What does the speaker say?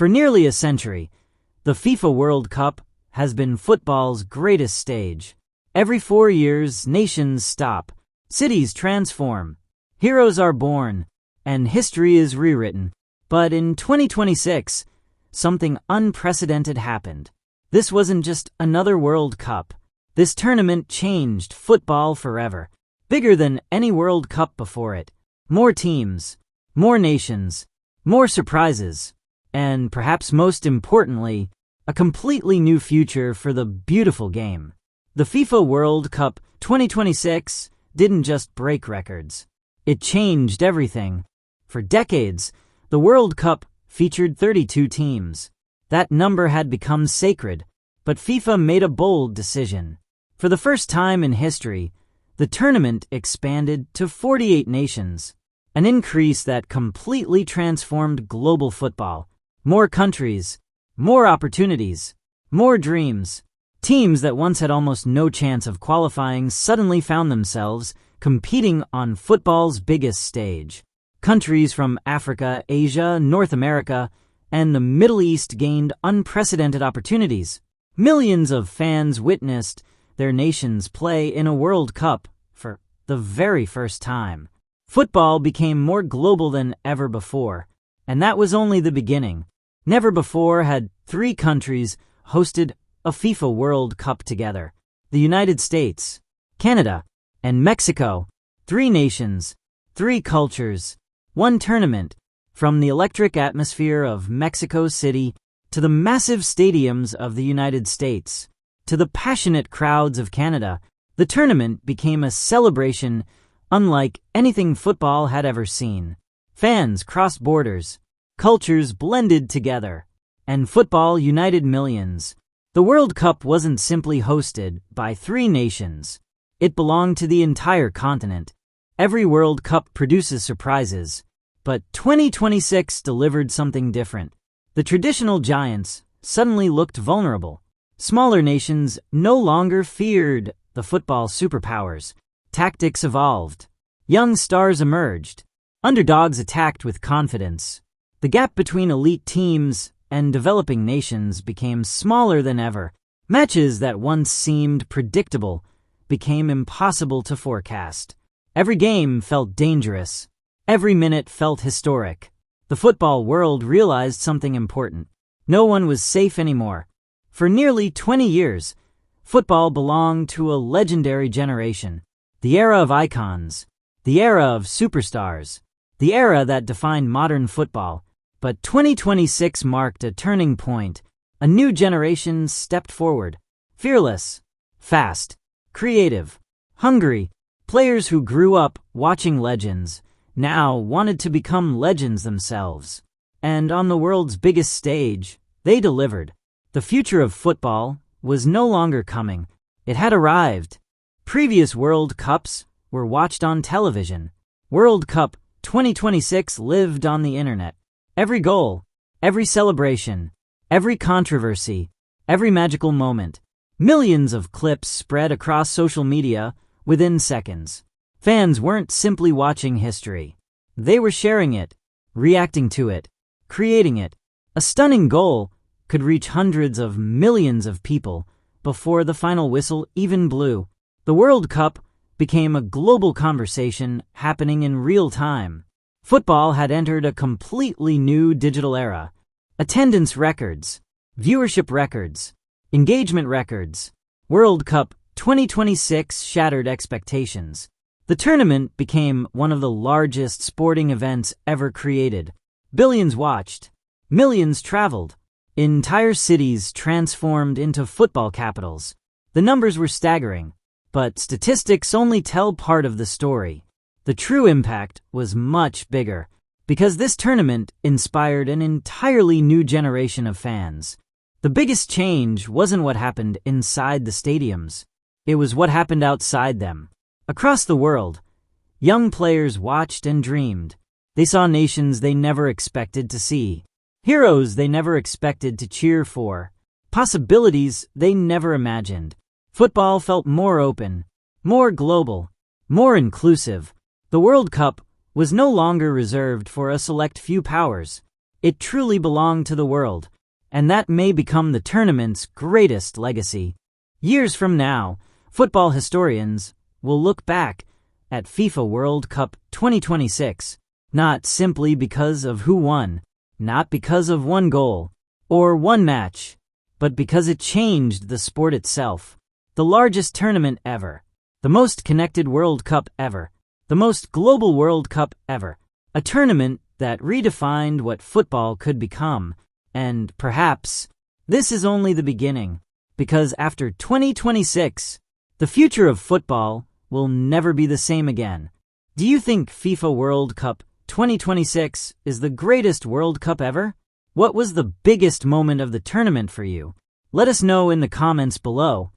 For nearly a century, the FIFA World Cup has been football's greatest stage. Every 4 years, nations stop, cities transform, heroes are born, and history is rewritten. But in 2026, something unprecedented happened. This wasn't just another World Cup. This tournament changed football forever. Bigger than any World Cup before it. More teams, more nations, more surprises, and perhaps most importantly, a completely new future for the beautiful game. The FIFA World Cup 2026 didn't just break records. It changed everything. For decades, the World Cup featured 32 teams. That number had become sacred, but FIFA made a bold decision. For the first time in history, the tournament expanded to 48 nations, an increase that completely transformed global football. More countries, more opportunities, more dreams. Teams that once had almost no chance of qualifying suddenly found themselves competing on football's biggest stage. Countries from Africa, Asia, North America, and the Middle East gained unprecedented opportunities. Millions of fans witnessed their nations play in a World Cup for the very first time. Football became more global than ever before, and that was only the beginning. Never before had 3 countries hosted a FIFA World Cup together. The United States, Canada, and Mexico. 3 nations, 3 cultures, 1 tournament. From the electric atmosphere of Mexico City to the massive stadiums of the United States, to the passionate crowds of Canada, the tournament became a celebration unlike anything football had ever seen. Fans crossed borders, cultures blended together, and football united millions. The World Cup wasn't simply hosted by 3 nations. It belonged to the entire continent. Every World Cup produces surprises, but 2026 delivered something different. The traditional giants suddenly looked vulnerable. Smaller nations no longer feared the football superpowers. Tactics evolved. Young stars emerged. Underdogs attacked with confidence. The gap between elite teams and developing nations became smaller than ever. Matches that once seemed predictable became impossible to forecast. Every game felt dangerous. Every minute felt historic. The football world realized something important. No one was safe anymore. For nearly 20 years, football belonged to a legendary generation. The era of icons. The era of superstars. The era that defined modern football. But 2026 marked a turning point. A new generation stepped forward. Fearless, fast, creative, hungry. Players who grew up watching legends now wanted to become legends themselves. And on the world's biggest stage, they delivered. The future of football was no longer coming. It had arrived. Previous World Cups were watched on television. World Cup 2026 lived on the internet. Every goal, every celebration, every controversy, every magical moment. Millions of clips spread across social media within seconds. Fans weren't simply watching history. They were sharing it, reacting to it, creating it. A stunning goal could reach hundreds of millions of people before the final whistle even blew. The World Cup became a global conversation happening in real time. Football had entered a completely new digital era. Attendance records, viewership records, engagement records. World Cup 2026 shattered expectations. The tournament became one of the largest sporting events ever created. Billions watched. Millions traveled. Entire cities transformed into football capitals. The numbers were staggering, but statistics only tell part of the story. The true impact was much bigger, because this tournament inspired an entirely new generation of fans. The biggest change wasn't what happened inside the stadiums. It was what happened outside them. Across the world, young players watched and dreamed. They saw nations they never expected to see. Heroes they never expected to cheer for. Possibilities they never imagined. Football felt more open, more global, more inclusive. The World Cup was no longer reserved for a select few powers. It truly belonged to the world, and that may become the tournament's greatest legacy. Years from now, football historians will look back at FIFA World Cup 2026, not simply because of who won, not because of one goal or one match, but because it changed the sport itself. The largest tournament ever, the most connected World Cup ever, the most global World Cup ever, a tournament that redefined what football could become. And perhaps this is only the beginning, because after 2026, the future of football will never be the same again. Do you think FIFA World Cup 2026 is the greatest World Cup ever? What was the biggest moment of the tournament for you? Let us know in the comments below.